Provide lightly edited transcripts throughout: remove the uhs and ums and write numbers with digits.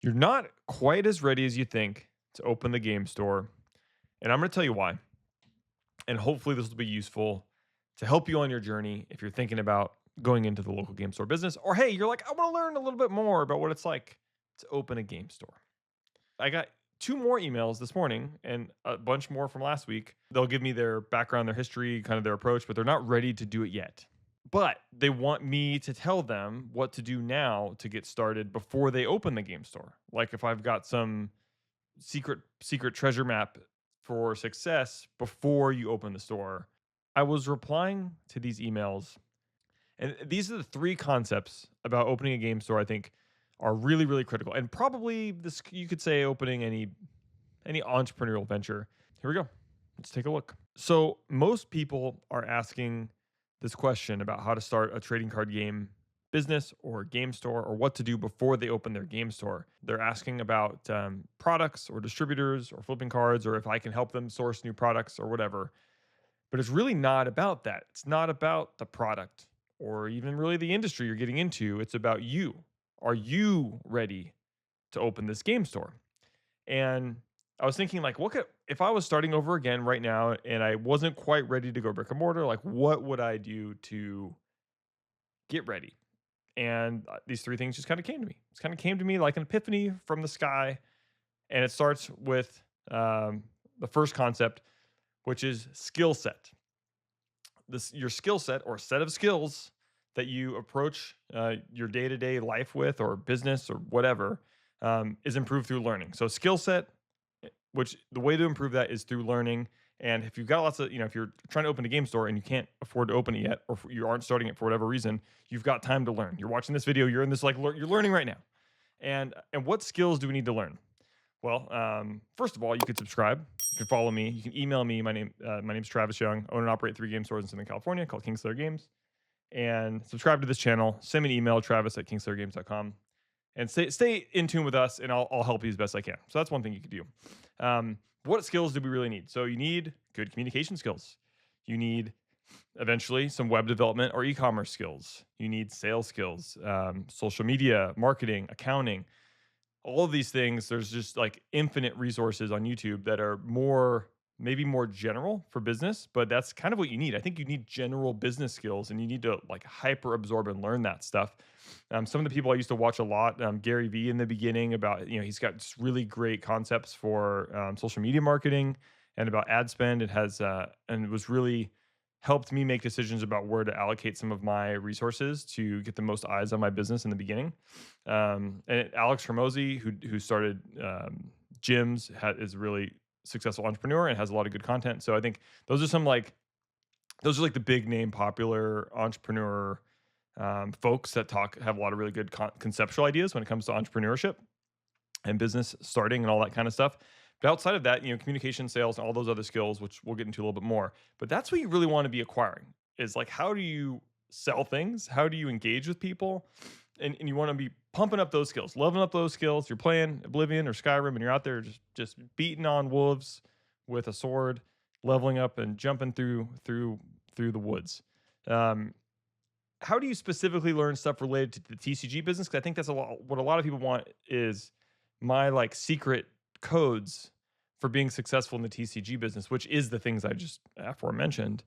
You're not quite as ready as you think to open the game store, and I'm going to tell you why. And hopefully, this will be useful to help you on your journey if you're thinking about going into the local game store business, or hey, you're like, I want to learn a little bit more about what it's like to open a game store. I got two more emails this morning and a bunch more from last week. They'll give me their background, their history, kind of their approach, but they're not ready to do it yet. But they want me to tell them what to do now to get started before they open the game store. Like if I've got some secret treasure map for success before you open the store. I was replying to these emails, and these are the three concepts about opening a game store I think are really really critical, and probably this you could say opening any entrepreneurial venture. Here we go. Let's take a look. So most people are asking this question about how to start a trading card game business or game store, or what to do before they open their game store. They're asking about products or distributors or flipping cards, or if I can help them source new products or whatever. But it's really not about that. It's not about the product or even really the industry you're getting into. It's about you. Are you ready to open this game store? And I was thinking, like, what could, if I was starting over again right now and I wasn't quite ready to go brick and mortar, like, what would I do to get ready? And these three things just kind of came to me. It's kind of came to me like an epiphany from the sky. And it starts with the first concept, which is skill set. This your skill set or set of skills that you approach your day to day life with, or business or whatever, is improved through learning. So skill set, which the way to improve that is through learning. And if you've got lots of, if you're trying to open a game store and you can't afford to open it yet, or you aren't starting it for whatever reason, you've got time to learn. You're watching this video, you're in this, like, you're learning right now. And what skills do we need to learn? Well, first of all, you could subscribe. You can follow me. You can email me. My name's Travis Young. I own and operate 3 game stores in Southern California called Kingslayer Games. And subscribe to this channel. Send me an email, travis@kingslayergames.com. And stay in tune with us, and I'll help you as best I can. So that's one thing you could do. What skills do we really need? So you need good communication skills. You need eventually some web development or e-commerce skills. You need sales skills, social media, marketing, accounting, all of these things. There's just like infinite resources on YouTube that are maybe more general for business, but that's kind of what you need. I think you need general business skills, and you need to like hyper absorb and learn that stuff. Some of the people I used to watch a lot, Gary Vee in the beginning, about, he's got just really great concepts for social media marketing and about ad spend. It has, and it was really helped me make decisions about where to allocate some of my resources to get the most eyes on my business in the beginning. And Alex Hormozy, who started gyms, is a really successful entrepreneur and has a lot of good content. So I think those are like the big name popular entrepreneur folks that have a lot of really good conceptual ideas when it comes to entrepreneurship and business starting and all that kind of stuff. But outside of that, communication, sales, and all those other skills, which we'll get into a little bit more. But that's what you really want to be acquiring, is like, how do you sell things? How do you engage with people? And you want to be pumping up those skills, leveling up those skills. You're playing Oblivion or Skyrim, and you're out there just beating on wolves with a sword, leveling up and jumping through the woods. How do you specifically learn stuff related to the TCG business? Because I think that's what a lot of people want, is my like secret codes for being successful in the TCG business, which is the things I just aforementioned.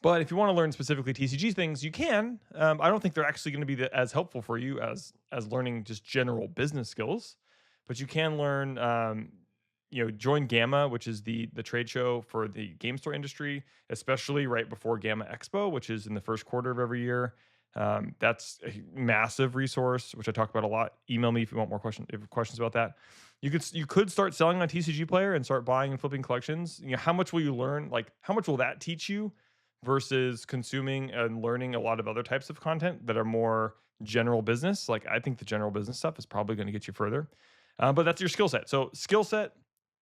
But if you want to learn specifically TCG things, you can. I don't think they're actually going to be as helpful for you as learning just general business skills. But you can learn, join Gamma, which is the trade show for the game store industry, especially right before Gamma Expo, which is in the first quarter of every year. That's a massive resource, which I talk about a lot. Email me if you want more questions. If you have questions about that, you could start selling on TCG Player and start buying and flipping collections. How much will you learn? Like, how much will that teach you versus consuming and learning a lot of other types of content that are more general business? Like, I think the general business stuff is probably going to get you further. But that's your skill set. So skill set,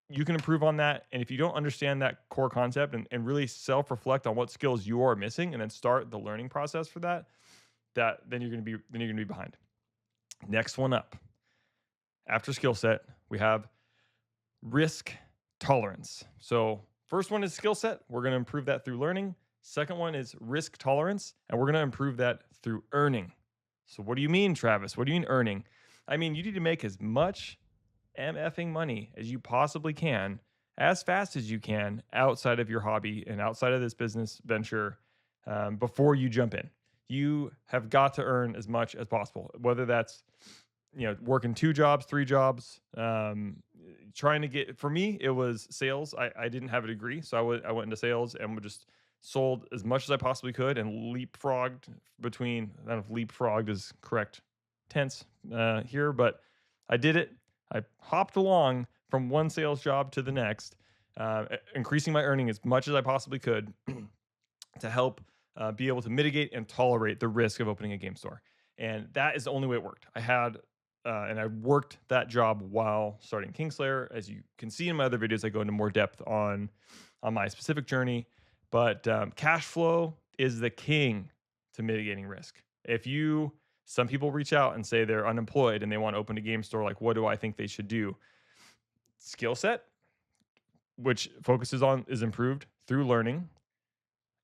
you can improve on that. And if you don't understand that core concept and really self-reflect on what skills you are missing, and then start the learning process for that, then you're going to be behind. Next one up, after skill set, we have risk tolerance. So first one is skill set. We're going to improve that through learning. Second one is risk tolerance, and we're going to improve that through earning. So what do you mean, Travis? What do you mean earning? I mean, you need to make as much MFing money as you possibly can, as fast as you can, outside of your hobby and outside of this business venture, before you jump in. You have got to earn as much as possible, whether that's working 2 jobs, 3 jobs, trying to get. For me, it was sales. I didn't have a degree, so I went into sales and would just sold as much as I possibly could and leapfrogged between. I don't know if leapfrogged is correct tense here, but I did it. I hopped along from one sales job to the next, increasing my earning as much as I possibly could to help be able to mitigate and tolerate the risk of opening a game store. And that is the only way it worked. And I worked that job while starting Kingslayer. As you can see in my other videos, I go into more depth on my specific journey. But cash flow is the king to mitigating risk. Some people reach out and say they're unemployed and they want to open a game store. Like, what do I think they should do? Skill set, which is improved through learning.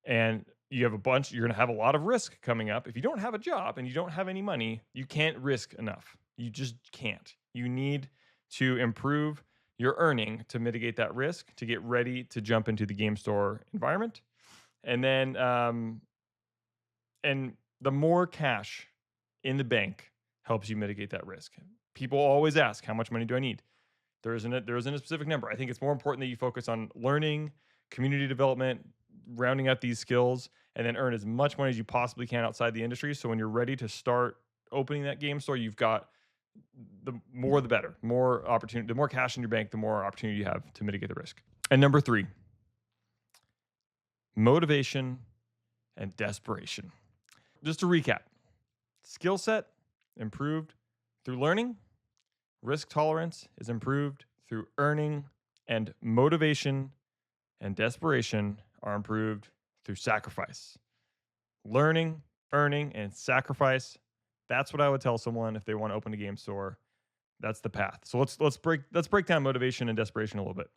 And you're going to have a lot of risk coming up. If you don't have a job and you don't have any money, you can't risk enough. You just can't. You need to improve your earning to mitigate that risk, to get ready to jump into the game store environment. And then, and the more cash in the bank helps you mitigate that risk. People always ask, how much money do I need? There isn't a specific number. I think it's more important that you focus on learning, community development, rounding out these skills, and then earn as much money as you possibly can outside the industry. So when you're ready to start opening that game store, you've got the more the better. More opportunity, the more cash in your bank, the more opportunity you have to mitigate the risk. And number 3, motivation and desperation. Just to recap, skill set improved through learning, risk tolerance is improved through earning, and motivation and desperation are improved through sacrifice. Learning, earning, and sacrifice. That's what I would tell someone if they want to open a game store. That's the path. So let's break down motivation and desperation a little bit.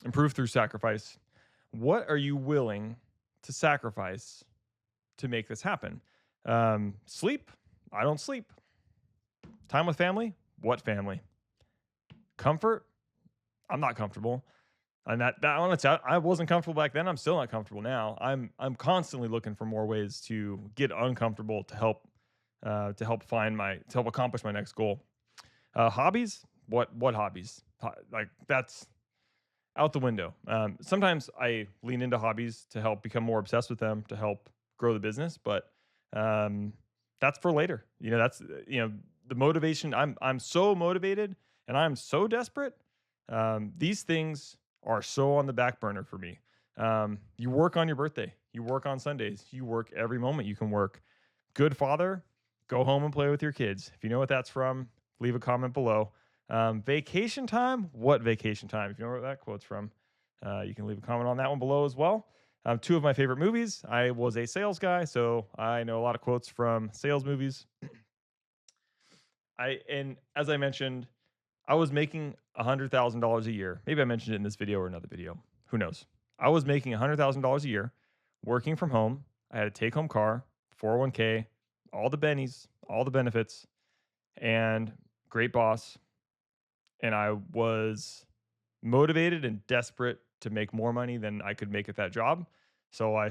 Improve through sacrifice. What are you willing to sacrifice to make this happen? Sleep? I don't sleep. Time with family? What family? Comfort? I'm not comfortable. And that on its out, I wasn't comfortable back then. I'm still not comfortable now. I'm constantly looking for more ways to get uncomfortable to help accomplish my next goal. Hobbies? What hobbies? Like, that's out the window. Sometimes I lean into hobbies to help become more obsessed with them to help grow the business, but that's for later. That's the motivation. I'm so motivated and I'm so desperate. These things are so on the back burner for me. You work on your birthday. You work on Sundays. You work every moment you can work. Good father, go home and play with your kids. If you know what that's from, leave a comment below. Vacation time? What vacation time? If you know where that quote's from, you can leave a comment on that one below as well. 2 of my favorite movies. I was a sales guy, so I know a lot of quotes from sales movies. And as I mentioned, I was making $100,000 a year. Maybe I mentioned it in this video or another video. Who knows? I was making $100,000 a year, working from home. I had a take-home car, 401k, all the bennies, all the benefits, and great boss. And I was motivated and desperate to make more money than I could make at that job. So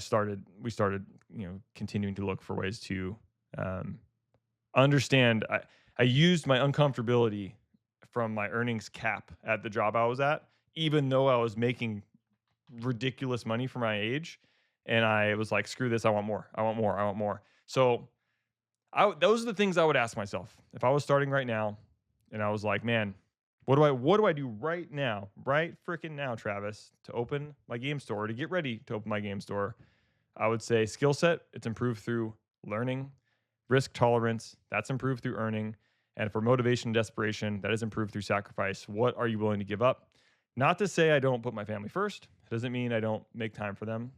we started, continuing to look for ways to understand. I used my uncomfortability from my earnings cap at the job I was at, even though I was making ridiculous money for my age. And I was like, screw this. I want more. I want more. I want more. So those are the things I would ask myself if I was starting right now. And I was like, man, what do I do right now, right freaking now, Travis, to open my game store, to get ready to open my game store? I would say skill set, it's improved through learning. Risk tolerance, that's improved through earning. And for motivation and desperation, that is improved through sacrifice. What are you willing to give up? Not to say I don't put my family first. It doesn't mean I don't make time for them.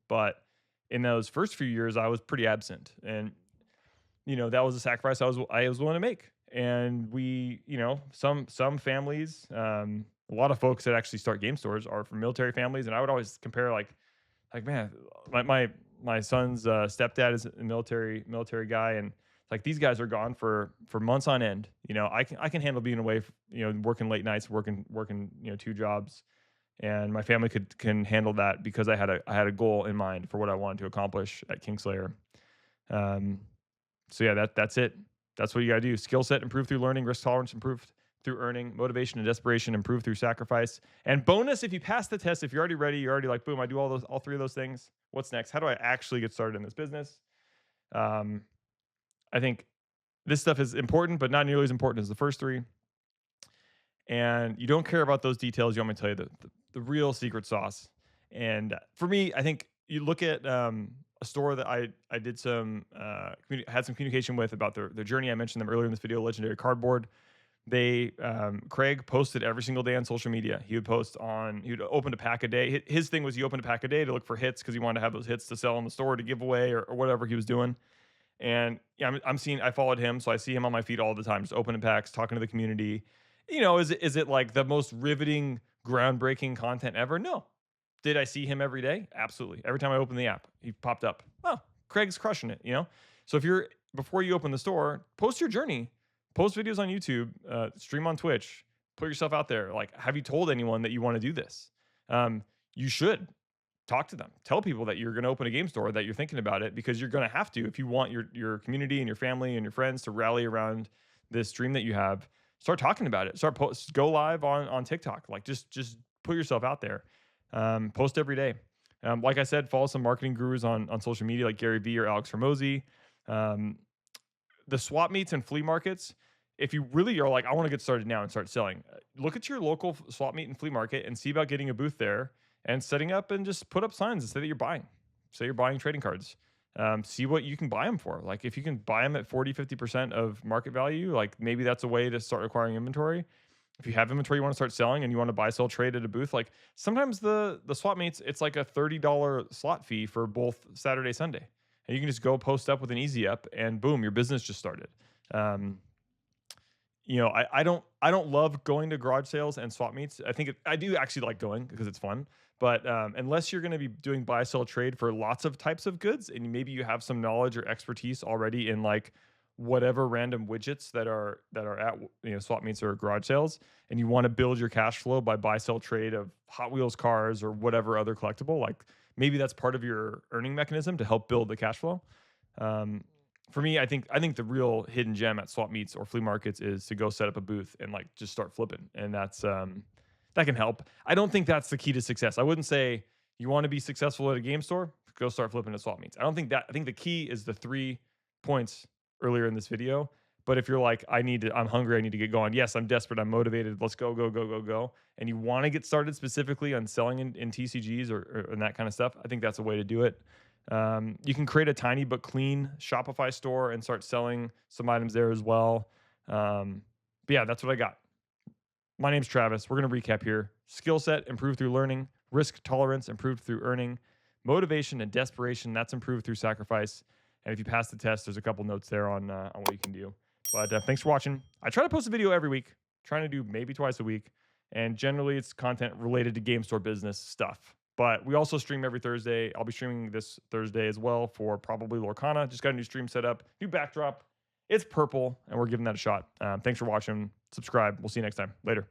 But in those first few years, I was pretty absent. And, that was a sacrifice I was willing to make. And we, some families, a lot of folks that actually start game stores are from military families. And I would always compare like, man, my son's stepdad is a military guy. And Like these guys are gone for months on end. I can handle being away, working late nights, working, 2 jobs, and my family can handle that because I had a goal in mind for what I wanted to accomplish at Kingslayer. Um, so yeah, that's it. That's what you gotta do. Skill set improve through learning, risk tolerance improved through earning, motivation and desperation improve through sacrifice. And bonus, if you pass the test, if you're already ready, you're already like, boom, I do all three of those things. What's next? How do I actually get started in this business? Um, I think this stuff is important, but not nearly as important as the first three. And you don't care about those details. You want me to tell you the real secret sauce. And for me, I think you look at a store that I did had some communication with about their journey. I mentioned them earlier in this video, Legendary Cardboard. They Craig posted every single day on social media. He would open a pack a day. His thing was he opened a pack a day to look for hits because he wanted to have those hits to sell in the store to give away or whatever he was doing. And yeah, I followed him, so I see him on my feed all the time, just opening packs, talking to the community. Is it like the most riveting, groundbreaking content ever? No. Did I see him every day? Absolutely. Every time I opened the app, he popped up. Oh, Craig's crushing it. So before you open the store, post your journey, post videos on YouTube, stream on Twitch, put yourself out there. Like, have you told anyone that you want to do this? You should talk to them. Tell people that you're going to open a game store, that you're thinking about it, because you're going to have to if you want your community and your family and your friends to rally around this dream that you have. Start talking about it. Go live on TikTok. Like just put yourself out there. Post every day. Like I said, follow some marketing gurus on social media like Gary Vee or Alex Hormozy. The swap meets and flea markets. If you really are like, I want to get started now and start selling, look at your local swap meet and flea market and see about getting a booth there and setting up and just put up signs and say that you're buying. Say you're buying trading cards. See what you can buy them for. Like if you can buy them at 40-50% of market value, like maybe that's a way to start acquiring inventory. If you have inventory you want to start selling and you want to buy, sell, trade at a booth, like sometimes the swap meets, it's like a $30 slot fee for both Saturday, Sunday. And you can just go post up with an easy up and boom, your business just started. I don't love going to garage sales and swap meets. I do actually like going because it's fun. But unless you're going to be doing buy, sell, trade for lots of types of goods, and maybe you have some knowledge or expertise already in like whatever random widgets that are at swap meets or garage sales, and you want to build your cash flow by buy, sell, trade of Hot Wheels cars or whatever other collectible, like maybe that's part of your earning mechanism to help build the cash flow. For me, I think the real hidden gem at swap meets or flea markets is to go set up a booth and like just start flipping, and that can help. I don't think that's the key to success. I wouldn't say you want to be successful at a game store, go start flipping at swap meets. I don't think that. I think the key is the 3 points earlier in this video. But if you're like, I'm hungry, I need to get going. Yes, I'm desperate, I'm motivated. Let's go, go, go, go, go. And you want to get started specifically on selling in TCGs or that kind of stuff. I think that's a way to do it. You can create a tiny but clean Shopify store and start selling some items there as well. But yeah, that's what I got. My name's Travis. We're going to recap here. Skill set improved through learning. Risk tolerance improved through earning. Motivation and desperation, that's improved through sacrifice. And if you pass the test, there's a couple notes there on what you can do. But thanks for watching. I try to post a video every week. Trying to do maybe twice a week. And generally, it's content related to game store business stuff. But we also stream every Thursday. I'll be streaming this Thursday as well for probably Lorcana. Just got a new stream set up, new backdrop. It's purple, and we're giving that a shot. Thanks for watching. Subscribe. We'll see you next time. Later.